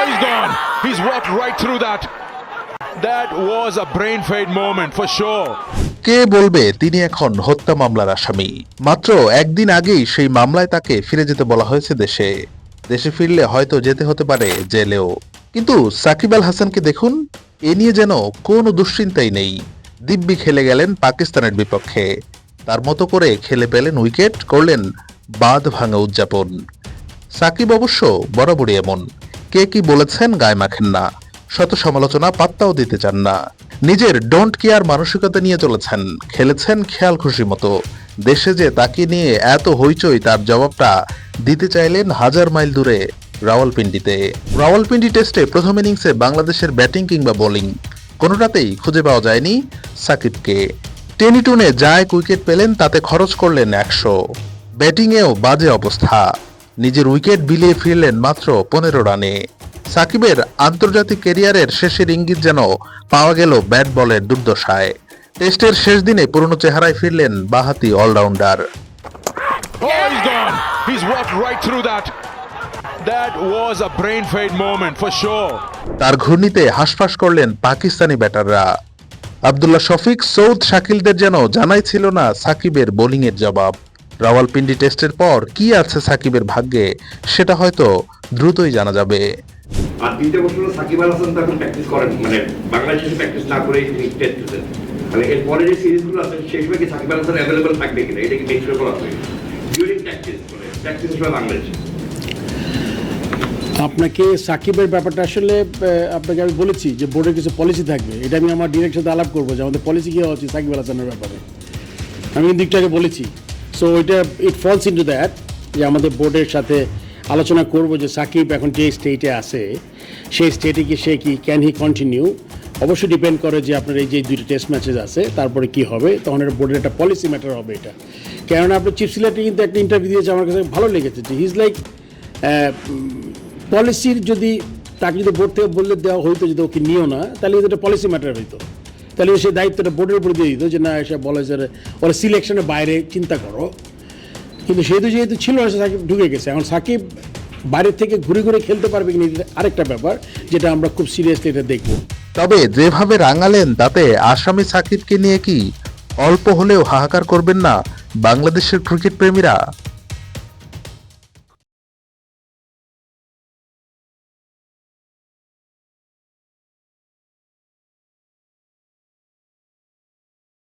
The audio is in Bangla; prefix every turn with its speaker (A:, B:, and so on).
A: he's gone. He's walked right through that. That was a brain fade moment for sure.
B: কে বলবে তিনি এখন হত্যা মামলার আসামি? মাত্র একদিন আগেই সেই মামলায় তাকে ফিরে যেতে বলা হয়েছে দেশে। দেশে ফিরলে হয়তো যেতে হতে পারে জেলেও। কিন্তু সাকিব আল হাসানকে দেখুন, এ নিয়ে যেন কোনো দুশ্চিন্তাই নেই। দিব্যি খেলে গেলেন পাকিস্তানের বিপক্ষে। তার মতো করে খেলে পেলেন উইকেট, করলেন বাঁধ ভাঙা উদযাপন। সাকিব অবশ্য বরাবরই এমন, কে কি বলেছেন গায়ে মাখেন না, শত সমালোচনা পাত্তাও দিতে চান না। নিজের ডোন্ট কেয়ার মানসিকতা নিয়ে চলেছেন, খেলেছেন খেয়াল খুশি মতো। দেশে যে তাকে নিয়ে এত হইচই, তার জবাবটা দিতে চাইলেন হাজার মাইল দূরে রাওয়ালপিন্ডিতে। রাওয়ালপিন্ডি টেস্টে প্রথম ইনিংসে বাংলাদেশের ব্যাটিং কিংবা বোলিং কোনোটাতেই খুঁজে পাওয়া যায়নি সাকিবকে। টেনে টুনে যা এক উইকেট পেলেন তাতে খরচ করলেন 100। ব্যাটিংয়েও বাজে অবস্থা, নিজের উইকেট বিলিয়ে ফিরলেন মাত্র 15 রানে। সাকিবের আন্তর্জাতিক ক্যারিয়ারের শেষের ইঙ্গিত যেন পাওয়া গেল ব্যাট বলের দুর্দশায়। টেস্টের শেষ দিনে পুরনো চেহারায় ফিরলেন বাঁহাতি allrounder.
A: Oh, he's gone. He's walked right through that. That was a brain fade moment for sure.
B: তার ঘূর্ণিতে হাঁসফাঁস করলেন পাকিস্তানি ব্যাটাররা। আব্দুল্লাহ শফিক, সৌদ শাকিলদের যেন জানাই ছিল না সাকিবের বোলিংয়ের জবাব। রাওয়ালপিন্ডি টেস্টের পর কি আছে সাকিবের ভাগ্যে, সেটা হয়তো দ্রুতই জানা যাবে।
C: আর দ্বিতীয় বছর সাকিব আল হাসান তো এখন প্র্যাকটিস করেন, মানে বাংলাদেশে প্র্যাকটিস না করে তিনি টেস্ট খেলেন। মানে এর পরে যে সিরিজগুলো আছে সেই সময় কি সাকিব আল হাসান অ্যাভেলেবল থাকবে কিনা, এটা কি মেকশিওর করা হবে ডিউরিং প্র্যাকটিস, মানে প্র্যাকটিস সময় বাংলাদেশে।
D: আপনাকে সাকিবের ব্যাপারটা আসলে আপনাকে আমি বলেছি যে বোর্ডের কিছু পলিসি থাকবে, এটা আমি আমার ডিরেক্টর সাথে আলাপ করবো যে আমাদের পলিসি কী হওয়া উচিত সাকিব আল হাসানের ব্যাপারে। আমি কিন্তু একটু আগে বলেছি। সো এটা ইট ফলস ইন্টু দ্যাট যে আমাদের বোর্ডের সাথে আলোচনা করব যে সাকিব এখন যে স্টেটে আছে সেই স্টেটে কি সে কি ক্যান হি কন্টিনিউ। অবশ্যই ডিপেন্ড করে যে আপনার এই যে 2টি টেস্ট ম্যাচেস আছে তারপরে কি হবে, তখন এটা বোর্ডের একটা পলিসি ম্যাটার হবে এটা। কেননা আপনার চিফ সিলেক্টর কিন্তু একটা ইন্টারভিউ দিয়েছে, আমার কাছে ভালো লেগেছে যে হিজ লাইক পলিসির যদি তাকে যদি বোর্ড থেকে বললে দেওয়া হইতো যদি ওকে নিও না, তাহলে কিন্তু একটা পলিসি ম্যাটার হইতো, তাহলে সেই দায়িত্বটা বোর্ডের উপরে দিয়ে দিত যে না এসে বলে যে ওরা সিলেকশনের বাইরে চিন্তা করো। কিন্তু যেহেতু ছিল না, সাকিব ঢুকে গেছে। এখন সাকিব বাইরের থেকে ঘুরে ঘুরে খেলতে পারবে কিনা আরেকটা ব্যাপার, যেটা আমরা খুব সিরিয়াসলি এটা দেখব।
B: তবে যেভাবে রাঙালেন তাতে আসামি সাকিবকে নিয়ে কি অল্প হলেও হাহাকার করবেন না বাংলাদেশের ক্রিকেট প্রেমীরা?